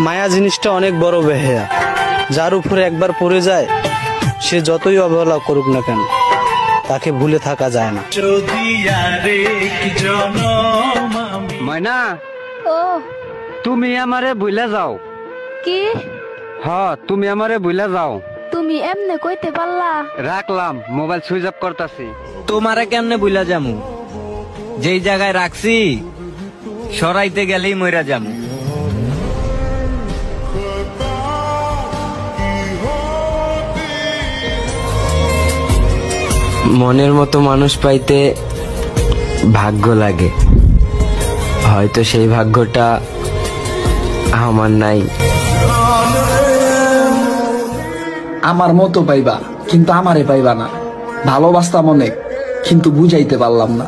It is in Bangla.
মায়া জিনিসটা অনেক বড় বেহেয়া, যার উপরে একবার পড়ে যায় সে যতই অবহেলা করুক না কেন তাকে ভুলে থাকা যায় না। ময়না, ও তুমি আমারে ভুলে যাও। কি? তুমি আমারে ভুলে যাও। তুমি এমনে কইতে পারলা? রাখলাম, মোবাইল সুইচ অফ করতাছি। তোমারে কেমনে ভুলা যামু? যেই জায়গায় রাখছি সরাইতে গেলেই মইরা যামু। মনের মতো মানুষ পাইতে ভাগ্য লাগে, হয়তো সেই ভাগ্যটা আমার নাই। আমার মতো পাইবা কিন্তু আমারে পাইবা না, ভালোবাসতাম অনেক কিন্তু বুঝাইতে পারলাম না।